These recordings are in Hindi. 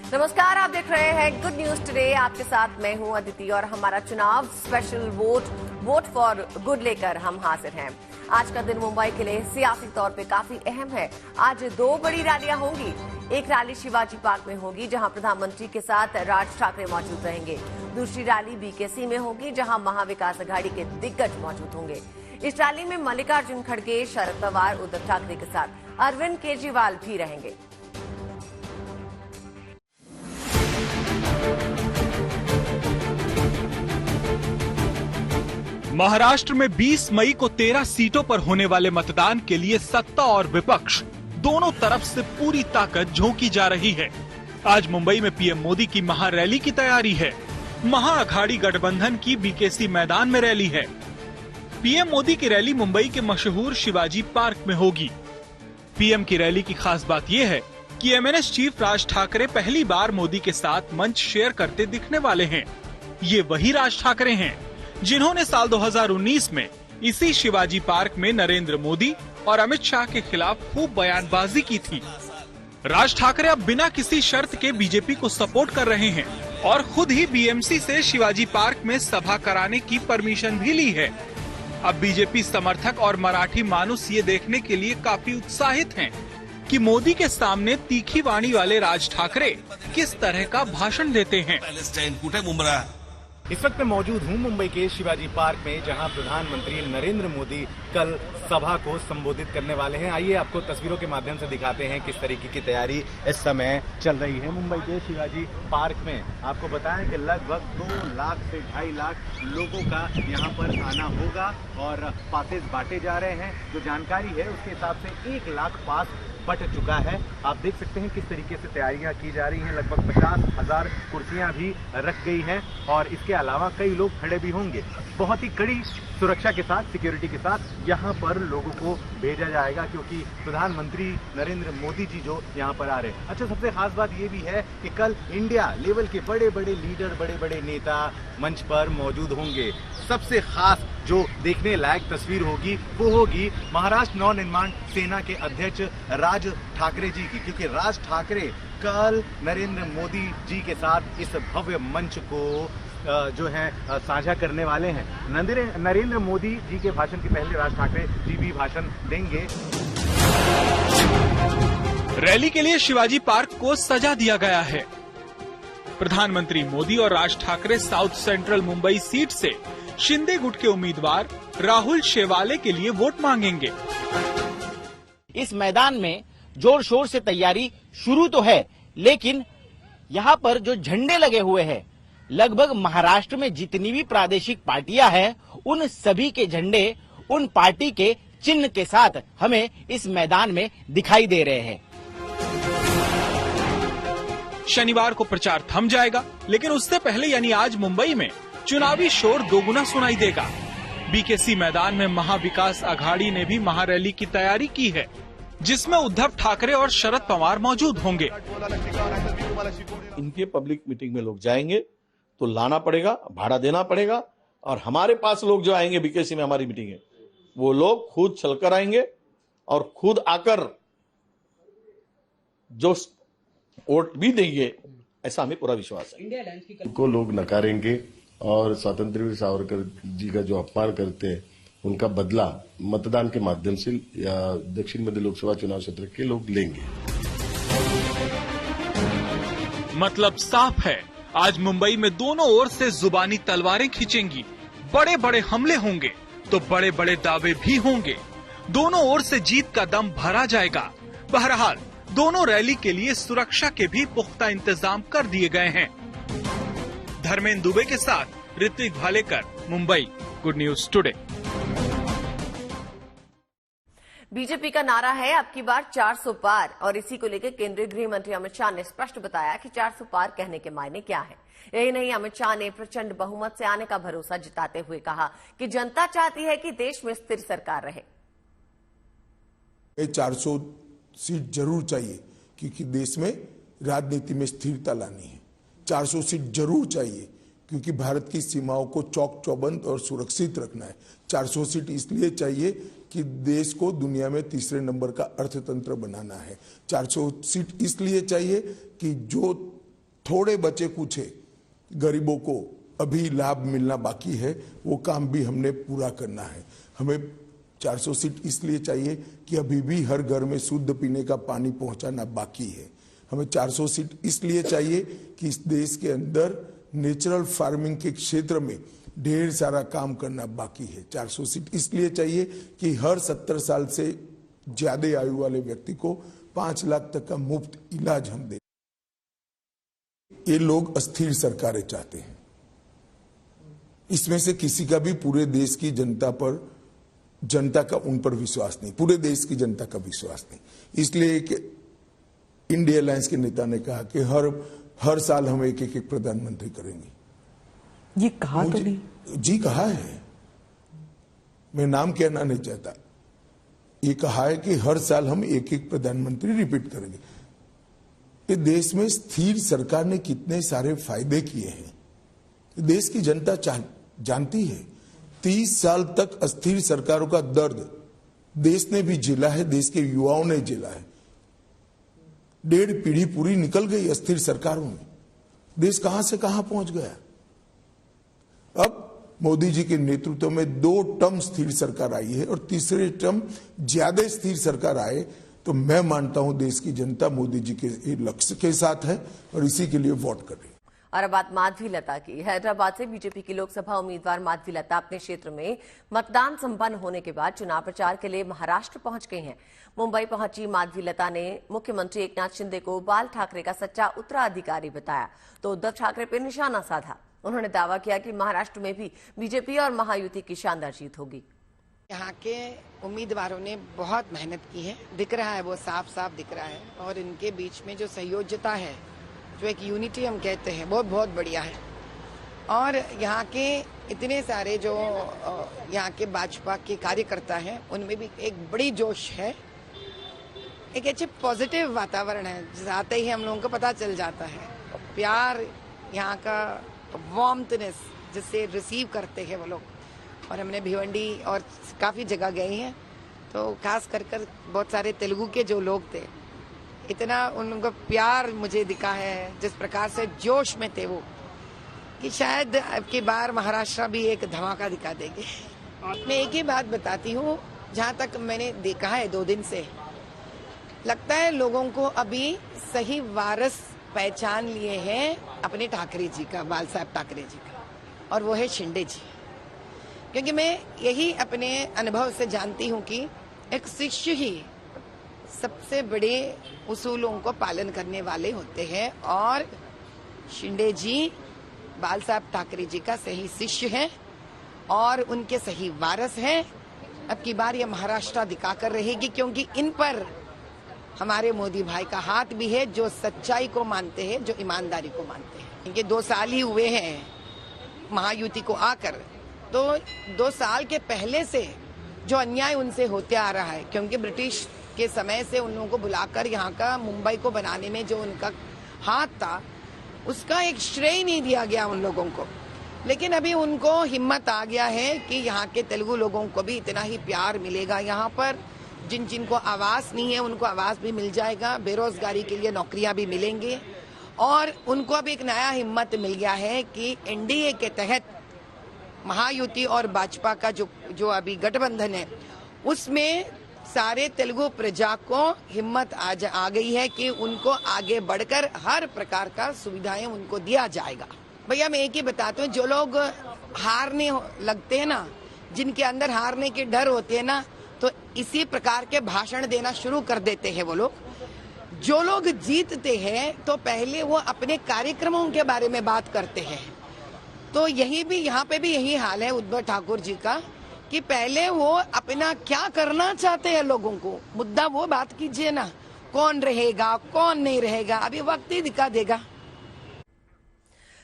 नमस्कार, आप देख रहे हैं गुड न्यूज टुडे। आपके साथ मैं हूं अदिति और हमारा चुनाव स्पेशल वोट फॉर गुड लेकर हम हाजिर हैं। आज का दिन मुंबई के लिए सियासी तौर पे काफी अहम है। आज दो बड़ी रैलियां होंगी। एक रैली शिवाजी पार्क में होगी जहां प्रधानमंत्री के साथ राज ठाकरे मौजूद रहेंगे। दूसरी रैली बीकेसी में होगी जहां महाविकास अघाड़ी के दिग्गज मौजूद होंगे। इस रैली में मल्लिकार्जुन खड़गे, शरद पवार, उद्धव ठाकरे के साथ अरविंद केजरीवाल भी रहेंगे। महाराष्ट्र में 20 मई को 13 सीटों पर होने वाले मतदान के लिए सत्ता और विपक्ष दोनों तरफ से पूरी ताकत झोंकी जा रही है। आज मुंबई में पीएम मोदी की महारैली की तैयारी है। महाअघाड़ी गठबंधन की बीकेसी मैदान में रैली है। पीएम मोदी की रैली मुंबई के मशहूर शिवाजी पार्क में होगी। पीएम की रैली की खास बात यह है कि एमएनएस चीफ राज ठाकरे पहली बार मोदी के साथ मंच शेयर करते दिखने वाले हैं। ये वही राज ठाकरे हैं जिन्होंने साल 2019 में इसी शिवाजी पार्क में नरेंद्र मोदी और अमित शाह के खिलाफ खूब बयानबाजी की थी। राज ठाकरे अब बिना किसी शर्त के बीजेपी को सपोर्ट कर रहे हैं और खुद ही बीएमसी से शिवाजी पार्क में सभा कराने की परमिशन भी ली है। अब बीजेपी समर्थक और मराठी मानुस ये देखने के लिए काफी उत्साहित हैं कि मोदी के सामने तीखी वाणी वाले राज ठाकरे किस तरह का भाषण देते हैं। इस वक्त मैं मौजूद हूं मुंबई के शिवाजी पार्क में, जहां प्रधानमंत्री नरेंद्र मोदी कल सभा को संबोधित करने वाले हैं। आइए आपको तस्वीरों के माध्यम से दिखाते हैं किस तरीके की तैयारी इस समय चल रही है मुंबई के शिवाजी पार्क में। आपको बताएं कि लगभग 2 लाख से 2.5 लाख लोगों का यहां पर आना होगा और पासेस बांटे जा रहे हैं। जो जानकारी है उसके हिसाब से 1 लाख पास बट चुका है। आप देख सकते हैं किस तरीके से तैयारियां की जा रही हैं। लगभग 50,000 कुर्सियां भी रख गई हैं और इसके अलावा कई लोग खड़े भी होंगे। बहुत ही कड़ी सुरक्षा के साथ, सिक्योरिटी के साथ यहां पर लोगों को भेजा जाएगा, क्योंकि प्रधानमंत्री नरेंद्र मोदी जी जो यहां पर आ रहे हैं। अच्छा, सबसे खास बात ये भी है कि कल इंडिया लेवल के बड़े बड़े लीडर, बड़े बड़े नेता मंच पर मौजूद होंगे। सबसे खास जो देखने लायक तस्वीर होगी वो होगी महाराष्ट्र नव निर्माण सेना के अध्यक्ष राज ठाकरे जी की, क्योंकि राज ठाकरे कल नरेंद्र मोदी जी के साथ इस भव्य मंच को जो है साझा करने वाले हैं। नरेंद्र मोदी जी के भाषण के पहले राज ठाकरे जी भी भाषण देंगे। रैली के लिए शिवाजी पार्क को सजा दिया गया है। प्रधानमंत्री मोदी और Raj Thackeray south central Mumbai seat से शिंदे गुट के उम्मीदवार राहुल शेवाले के लिए वोट मांगेंगे। इस मैदान में जोर शोर से तैयारी शुरू तो है, लेकिन यहाँ पर जो झंडे लगे हुए हैं, लगभग महाराष्ट्र में जितनी भी प्रादेशिक पार्टियां हैं, उन सभी के झंडे उन पार्टी के चिन्ह के साथ हमें इस मैदान में दिखाई दे रहे हैं। शनिवार को प्रचार थम जाएगा, लेकिन उससे पहले यानी आज मुंबई में चुनावी शोर दोगुना सुनाई देगा। बीकेसी मैदान में महाविकास अघाड़ी ने भी महारैली की तैयारी की है, जिसमें उद्धव ठाकरे और शरद पवार मौजूद होंगे। इनके पब्लिक मीटिंग में लोग जाएंगे तो लाना पड़ेगा, भाड़ा देना पड़ेगा, और हमारे पास लोग जो आएंगे बीकेसी में हमारी मीटिंग है, वो लोग खुद चलकर आएंगे और खुद आकर जो वोट भी देंगे, ऐसा हमें पूरा विश्वास है। को लोग नकारेंगे और स्वतंत्रवीर सावरकर जी का जो अपमान करते हैं उनका बदला मतदान के माध्यम से या दक्षिण मध्य लोकसभा चुनाव क्षेत्र के लोग लेंगे। मतलब साफ है, आज मुंबई में दोनों ओर से जुबानी तलवारें खींचेंगी। बड़े बड़े हमले होंगे तो बड़े बड़े दावे भी होंगे। दोनों ओर से जीत का दम भरा जाएगा। बहरहाल दोनों रैली के लिए सुरक्षा के भी पुख्ता इंतजाम कर दिए गए हैं। धर्मेंद्र दुबे के साथ Ritwik Bhalekar, Mumbai, good news today. BJP का नारा है अब की बार 400 पार, और इसी को लेकर केंद्रीय गृह मंत्री अमित शाह ने स्पष्ट बताया कि 400 पार कहने के मायने क्या है। यही नहीं, अमित शाह ने प्रचंड बहुमत से आने का भरोसा जताते हुए कहा कि जनता चाहती है कि देश में स्थिर सरकार रहे। 400 सीट जरूर चाहिए, क्योंकि देश में राजनीति में स्थिरता लानी है। 400 सीट जरूर चाहिए क्योंकि भारत की सीमाओं को चौक चौबंद और सुरक्षित रखना है। 400 सीट इसलिए चाहिए कि देश को दुनिया में तीसरे नंबर का अर्थतंत्र बनाना है। 400 सीट इसलिए चाहिए कि जो थोड़े बचे कुछ गरीबों को अभी लाभ मिलना बाकी है, वो काम भी हमने पूरा करना है। हमें 400 सीट इसलिए चाहिए कि अभी भी हर घर में शुद्ध पीने का पानी पहुंचाना बाकी है। हमें 400 सीट इसलिए चाहिए कि इस देश के अंदर नेचुरल फार्मिंग के क्षेत्र में ढेर सारा काम करना बाकी है। 400 सीट इसलिए चाहिए कि हर 70 साल से ज्यादा आयु वाले व्यक्ति को 5 लाख तक का मुफ्त इलाज हम दें। ये लोग अस्थिर सरकारें चाहते हैं। इसमें से किसी का भी पूरे देश की जनता का उन पर विश्वास नहीं, पूरे देश की जनता का विश्वास नहीं। इसलिए एक इंडिया अलायंस के नेता ने कहा कि हर साल हम एक प्रधानमंत्री करेंगे। ये कहा तो नहीं? जी कहा है, मैं नाम कहना नहीं चाहता। ये कहा है कि हर साल हम एक प्रधानमंत्री रिपीट करेंगे। ये देश में स्थिर सरकार ने कितने सारे फायदे किए हैं, देश की जनता जानती है। 30 साल तक अस्थिर सरकारों का दर्द देश ने भी झेला है, देश के युवाओं ने झेला है। 1.5 पीढ़ी पूरी निकल गई अस्थिर सरकारों में, देश कहां से कहां पहुंच गया। अब मोदी जी के नेतृत्व में 2 टर्म स्थिर सरकार आई है और तीसरे टर्म ज्यादा स्थिर सरकार आए तो मैं मानता हूं देश की जनता मोदी जी के लक्ष्य के साथ है और इसी के लिए वोट कर रही है। और अब बात माधवी लता की। हैदराबाद से बीजेपी की लोकसभा उम्मीदवार माधवी लता अपने क्षेत्र में मतदान संपन्न होने के बाद चुनाव प्रचार के लिए महाराष्ट्र पहुंच गई हैं। मुंबई पहुंची माधवी लता ने मुख्यमंत्री एकनाथ शिंदे को बाल ठाकरे का सच्चा उत्तराधिकारी बताया तो उद्धव ठाकरे पर निशाना साधा। उन्होंने दावा किया कि महाराष्ट्र में भी बीजेपी और महायुति की शानदार जीत होगी। यहाँ के उम्मीदवारों ने बहुत मेहनत की है, दिख रहा है, वो साफ साफ दिख रहा है। और इनके बीच में जो संयोजकता है, जो एक यूनिटी हम कहते हैं, वो बहुत बढ़िया है। और यहाँ के इतने सारे जो यहाँ के भाजपा के कार्यकर्ता हैं, उनमें भी एक बड़ी जोश है, एक अच्छे पॉजिटिव वातावरण है। आते ही हम लोगों को पता चल जाता है प्यार, यहाँ का वार्मनेस जिससे रिसीव करते हैं वो लोग। और हमने भिवंडी और काफ़ी जगह गए हैं, तो खास कर बहुत सारे तेलुगु के जो लोग थे, इतना उनका प्यार मुझे दिखा है, जिस प्रकार से जोश में थे वो, कि शायद अब की बार महाराष्ट्र भी एक धमाका दिखा देंगे। मैं एक ही बात बताती हूँ, जहाँ तक मैंने देखा है 2 दिन से, लगता है लोगों को अभी सही वारिस पहचान लिए हैं अपने ठाकरे जी का, बाल साहब ठाकरे जी का, और वो है शिंदे जी। क्योंकि मैं यही अपने अनुभव से जानती हूँ कि एक शिष्य ही सबसे बड़े उसूलों को पालन करने वाले होते हैं, और शिंदे जी बाल साहब ठाकरे जी का सही शिष्य हैं और उनके सही वारिस हैं। अब की बार ये महाराष्ट्र दिखा कर रहेगी, क्योंकि इन पर हमारे मोदी भाई का हाथ भी है, जो सच्चाई को मानते हैं, जो ईमानदारी को मानते हैं। इनके 2 साल ही हुए हैं महायुति को आकर, तो 2 साल के पहले से जो अन्याय उनसे होते आ रहा है, क्योंकि ब्रिटिश के समय से उन लोगों को बुलाकर यहाँ का मुंबई को बनाने में जो उनका हाथ था, उसका एक श्रेय नहीं दिया गया उन लोगों को। लेकिन अभी उनको हिम्मत आ गया है कि यहाँ के तेलुगु लोगों को भी इतना ही प्यार मिलेगा। यहाँ पर जिनको आवास नहीं है उनको आवास भी मिल जाएगा, बेरोजगारी के लिए नौकरियां भी मिलेंगे, और उनको अब एक नया हिम्मत मिल गया है कि एनडीए के तहत महायुति और भाजपा का जो अभी गठबंधन है, उसमें सारे तेलुगु प्रजा को हिम्मत आ गई है कि उनको आगे बढ़कर हर प्रकार का सुविधाएं उनको दिया जाएगा। भैया मैं एक ही बताता हूँ, जो लोग हारने लगते हैं ना, जिनके अंदर हारने के डर होते हैं ना, तो इसी प्रकार के भाषण देना शुरू कर देते हैं वो लोग। जो लोग जीतते हैं तो पहले वो अपने कार्यक्रमों के बारे में बात करते हैं। तो यही भी यहाँ पे भी यही हाल है उद्धव ठाकुर जी का, कि पहले वो अपना क्या करना चाहते हैं लोगों को, मुद्दा वो बात कीजिए ना, कौन रहेगा कौन नहीं रहेगा, अभी वक्त ही दिखा देगा।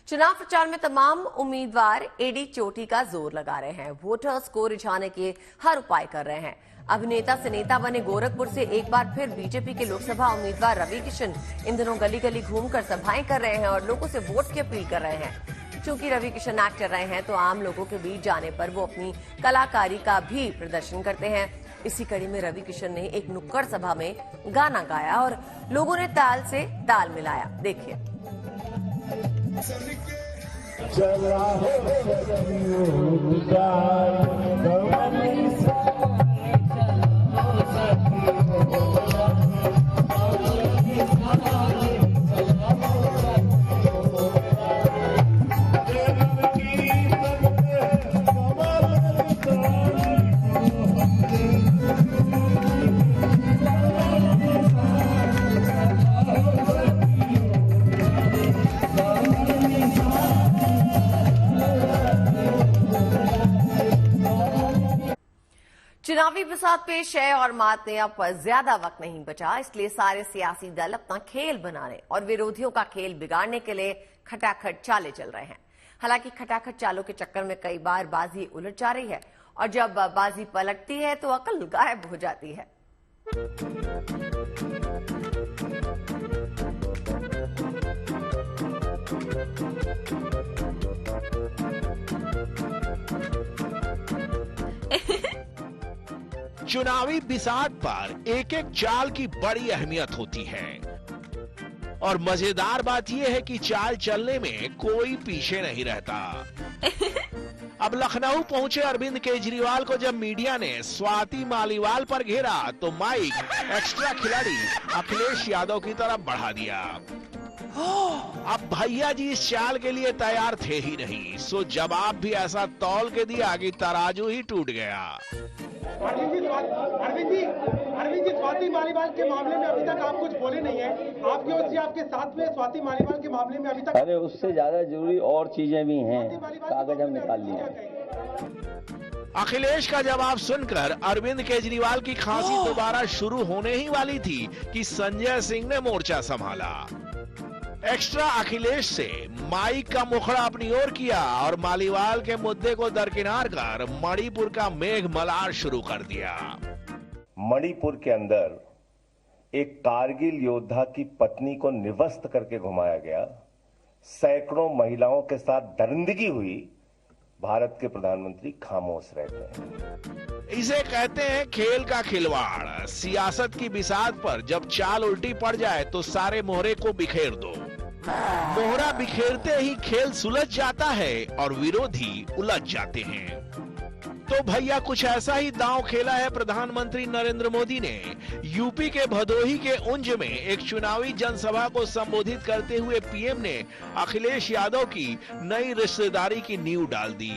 चुनाव प्रचार में तमाम उम्मीदवार एडी चोटी का जोर लगा रहे हैं, वोटर्स को रिझाने के हर उपाय कर रहे हैं। अभिनेता से नेता बने गोरखपुर से एक बार फिर बीजेपी के लोकसभा उम्मीदवार रवि किशन इन दिनों गली गली घूमकर सभाएं कर रहे हैं और लोगों से वोट की अपील कर रहे हैं। चूंकि रवि किशन एक्ट कर रहे हैं तो आम लोगों के बीच जाने पर वो अपनी कलाकारी का भी प्रदर्शन करते हैं। इसी कड़ी में रवि किशन ने एक नुक्कड़ सभा में गाना गाया और लोगों ने ताल से ताल मिलाया। देखिए। चुनावी बिसात पेश है और मात ने अब ज्यादा वक्त नहीं बचा, इसलिए सारे सियासी दल अपना खेल बनाने और विरोधियों का खेल बिगाड़ने के लिए खटाखट चालें चल रहे हैं। हालांकि खटाखट चालों के चक्कर में कई बार बाजी उलट जा रही है और जब बाजी पलटती है तो अकल गायब हो जाती है। चुनावी बिसात पर एक एक चाल की बड़ी अहमियत होती है और मजेदार बात यह है कि चाल चलने में कोई पीछे नहीं रहता। अब लखनऊ पहुंचे अरविंद केजरीवाल को जब मीडिया ने स्वाति मालीवाल पर घेरा तो माइक एक्स्ट्रा खिलाड़ी अखिलेश यादव की तरफ बढ़ा दिया। अब भैया जी इस चाल के लिए तैयार थे ही नहीं, सो जवाब भी ऐसा तौल के दिया कि तराजू ही टूट गया। अरविंद जी स्वाति मालीवाल के मामले में अभी तक आप कुछ बोले नहीं है, आपकी ओर से आपके साथ में स्वाति मालीवाल के मामले में अभी तक। अरे उससे ज्यादा जरूरी और चीजें भी हैं, कागज हम निकाल लिए। अखिलेश का जवाब सुनकर अरविंद केजरीवाल की खांसी दोबारा शुरू होने ही वाली थी कि संजय सिंह ने मोर्चा संभाला। एक्स्ट्रा अखिलेश से माइक का मुखड़ा अपनी ओर किया और मालीवाल के मुद्दे को दरकिनार कर मणिपुर का मेघ मल्हार शुरू कर दिया। मणिपुर के अंदर एक कारगिल योद्धा की पत्नी को निवस्त करके घुमाया गया, सैकड़ों महिलाओं के साथ दरिंदगी हुई, भारत के प्रधानमंत्री खामोश रहते हैं। इसे कहते हैं खेल का खिलवाड़। सियासत की बिसात पर जब चाल उल्टी पड़ जाए तो सारे मोहरे को बिखेर दो। मोहरा बिखेरते ही खेल सुलझ जाता है और विरोधी उलझ जाते हैं। तो भैया कुछ ऐसा ही दांव खेला है प्रधानमंत्री नरेंद्र मोदी ने। यूपी के भदोही के उंज में एक चुनावी जनसभा को संबोधित करते हुए पीएम ने अखिलेश यादव की नई रिश्तेदारी की नींव डाल दी।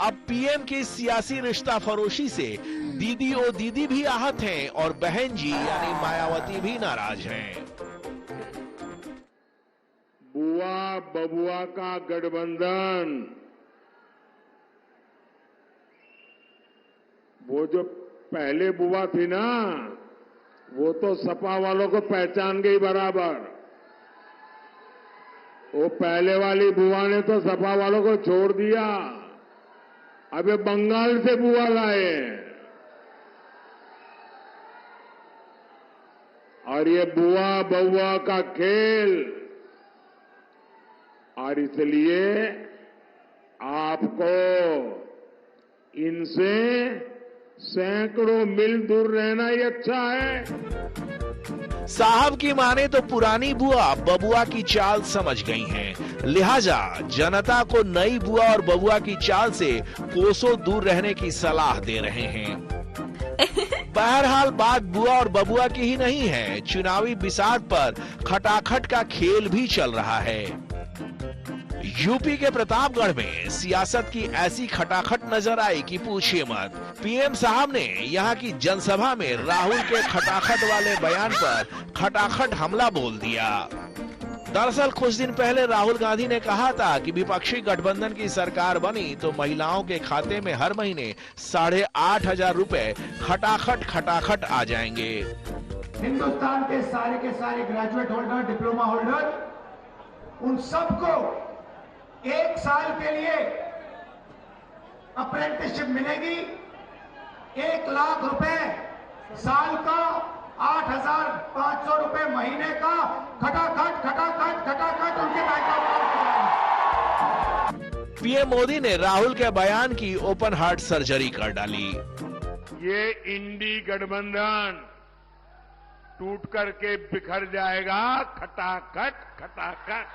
अब पीएम की सियासी रिश्ता फरोशी से दीदी ओ दीदी भी आहत हैं और बहन जी यानी मायावती भी नाराज हैं। बुआ बबुआ का गठबंधन, वो जो पहले बुआ थी ना, वो तो सपा वालों को पहचान गई बराबर। वो पहले वाली बुआ ने तो सपा वालों को छोड़ दिया, अब ये बंगाल से बुआ लाए और ये बुआ बबुआ का खेल, और इसलिए आपको इनसे सैकड़ों मील दूर रहना ही अच्छा है। साहब की माने तो पुरानी बुआ बबुआ की चाल समझ गई हैं, लिहाजा जनता को नई बुआ और बबुआ की चाल से कोसों दूर रहने की सलाह दे रहे हैं। बहरहाल बात बुआ और बबुआ की ही नहीं है, चुनावी बिसात पर खटाखट का खेल भी चल रहा है। यूपी के प्रतापगढ़ में सियासत की ऐसी खटाखट नजर आई कि पूछिए मत। पीएम साहब ने यहां की जनसभा में राहुल के खटाखट वाले बयान पर खटाखट हमला बोल दिया। दरअसल कुछ दिन पहले राहुल गांधी ने कहा था कि विपक्षी गठबंधन की सरकार बनी तो महिलाओं के खाते में हर महीने 8,500 रुपए खटाखट खटाखट आ जाएंगे। हिंदुस्तान के सारे ग्रेजुएट होल्डर, डिप्लोमा होल्डर, उन सबको 1 साल के लिए अप्रेंटिसशिप मिलेगी। 1 लाख रुपए साल का, 8,500 रुपए महीने का, खटाखट खटाखट खटाखट उनके बैंक। पीएम मोदी ने राहुल के बयान की ओपन हार्ट सर्जरी कर डाली। ये इंडी गठबंधन टूट करके बिखर जाएगा, खटाखट खटाखट।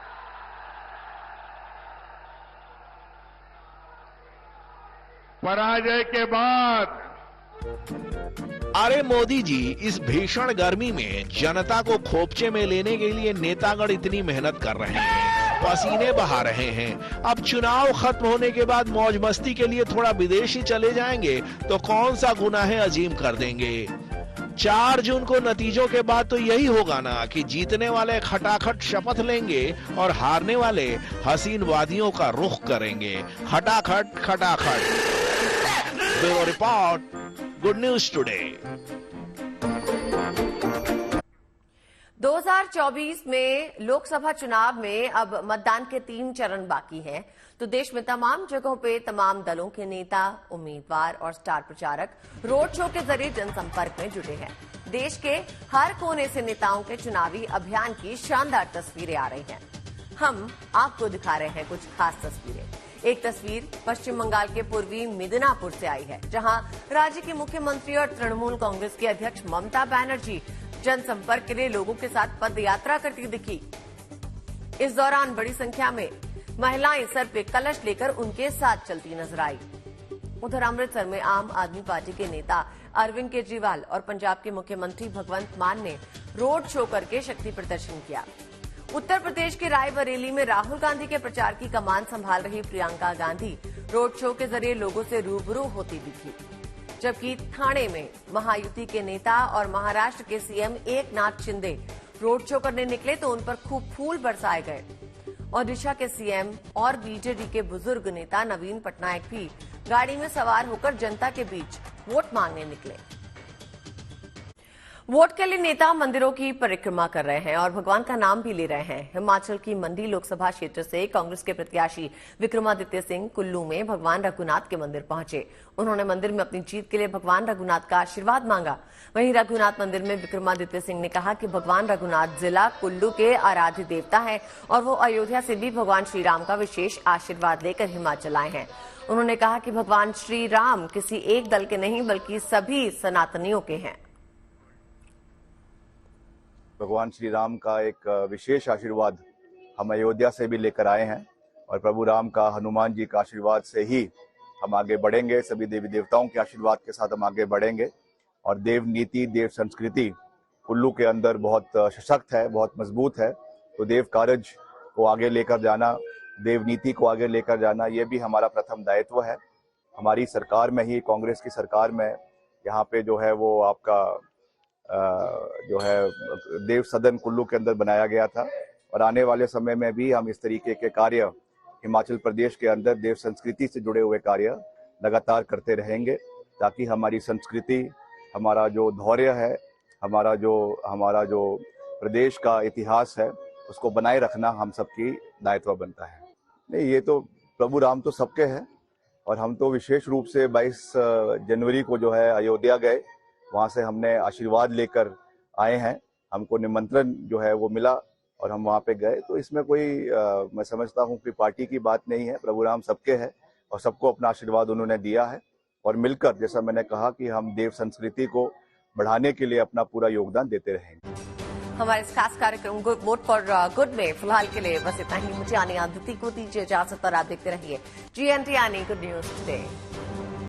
पराजय के बाद अरे मोदी जी, इस भीषण गर्मी में जनता को खोपचे में लेने के लिए नेतागण इतनी मेहनत कर रहे हैं, पसीने बहा रहे हैं। अब चुनाव खत्म होने के बाद मौज मस्ती के लिए थोड़ा विदेश ही चले जाएंगे तो कौन सा गुनाह अजीम कर देंगे। 4 जून को नतीजों के बाद तो यही होगा ना कि जीतने वाले खटाखट शपथ लेंगे और हारने वाले हसीन वादियों का रुख करेंगे। खटाखट खटाखट। Bureau report, good news today. 2024 में लोकसभा चुनाव में अब मतदान के 3 चरण बाकी हैं, तो देश में तमाम जगहों पे तमाम दलों के नेता, उम्मीदवार और स्टार प्रचारक रोड शो के जरिए जनसंपर्क में जुटे हैं। देश के हर कोने से नेताओं के चुनावी अभियान की शानदार तस्वीरें आ रही हैं। हम आपको दिखा रहे हैं कुछ खास तस्वीरें। एक तस्वीर पश्चिम बंगाल के पूर्वी मिदनापुर से आई है, जहां राज्य की मुख्यमंत्री और तृणमूल कांग्रेस की अध्यक्ष ममता बनर्जी जनसंपर्क के लिए लोगों के साथ पद यात्रा करती दिखी। इस दौरान बड़ी संख्या में महिलाएं सर पे कलश लेकर उनके साथ चलती नजर आई। उधर अमृतसर में आम आदमी पार्टी के नेता अरविंद केजरीवाल और पंजाब के मुख्यमंत्री भगवंत मान ने रोड शो करके शक्ति प्रदर्शन किया। उत्तर प्रदेश के रायबरेली में राहुल गांधी के प्रचार की कमान संभाल रही प्रियंका गांधी रोड शो के जरिए लोगों से रूबरू होती दिखी, जबकि ठाणे में महायुति के नेता और महाराष्ट्र के CM Eknath Shinde road show करने निकले तो उन पर खूब फूल बरसाए गए। ओडिशा के सीएम और बीजेडी के बुजुर्ग नेता नवीन पटनायक भी गाड़ी में सवार होकर जनता के बीच वोट मांगने निकले। वोट के लिए नेता मंदिरों की परिक्रमा कर रहे हैं और भगवान का नाम भी ले रहे हैं। हिमाचल की मंडी लोकसभा क्षेत्र से कांग्रेस के प्रत्याशी विक्रमादित्य सिंह कुल्लू में भगवान रघुनाथ के मंदिर पहुंचे। उन्होंने मंदिर में अपनी जीत के लिए भगवान रघुनाथ का आशीर्वाद मांगा। वहीं रघुनाथ मंदिर में विक्रमादित्य सिंह ने कहा कि भगवान रघुनाथ जिला कुल्लू के आराध्य देवता है और वो अयोध्या से भी भगवान श्री राम का विशेष आशीर्वाद लेकर हिमाचल आए हैं। उन्होंने कहा कि भगवान श्री राम किसी एक दल के नहीं बल्कि सभी सनातनियों के हैं। भगवान श्री राम का एक विशेष आशीर्वाद हम अयोध्या से भी लेकर आए हैं और प्रभु राम का, हनुमान जी का आशीर्वाद से ही हम आगे बढ़ेंगे। सभी देवी देवताओं के आशीर्वाद के साथ हम आगे बढ़ेंगे और देव नीति, देव संस्कृति कुल्लू के अंदर बहुत सशक्त है, बहुत मजबूत है। तो देव कार्य को आगे लेकर जाना, देव नीति को आगे लेकर जाना, ये भी हमारा प्रथम दायित्व है। हमारी सरकार में ही, कांग्रेस की सरकार में यहाँ पे जो है वो आपका जो है देव सदन कुल्लू के अंदर बनाया गया था और आने वाले समय में भी हम इस तरीके के कार्य हिमाचल प्रदेश के अंदर देव संस्कृति से जुड़े हुए कार्य लगातार करते रहेंगे, ताकि हमारी संस्कृति, हमारा जो धौर्य है, हमारा जो प्रदेश का इतिहास है, उसको बनाए रखना हम सबकी दायित्व बनता है। नहीं, ये तो प्रभु राम तो सबके हैं और हम तो विशेष रूप से 22 जनवरी को जो है अयोध्या गए, वहाँ से हमने आशीर्वाद लेकर आए हैं। हमको निमंत्रण जो है वो मिला और हम वहाँ पे गए। तो इसमें कोई मैं समझता हूँ कि पार्टी की बात नहीं है। प्रभु राम सबके हैं और सबको अपना आशीर्वाद उन्होंने दिया है और मिलकर, जैसा मैंने कहा कि हम देव संस्कृति को बढ़ाने के लिए अपना पूरा योगदान देते रहेंगे। हमारे इस खास कार्यक्रम वोट फॉर गुड में फिलहाल के लिए बस इतना ही। मुझे आने आदिति को दीजिए इजाजत और आप देखते रहिए GNT गुड न्यूज टुडे।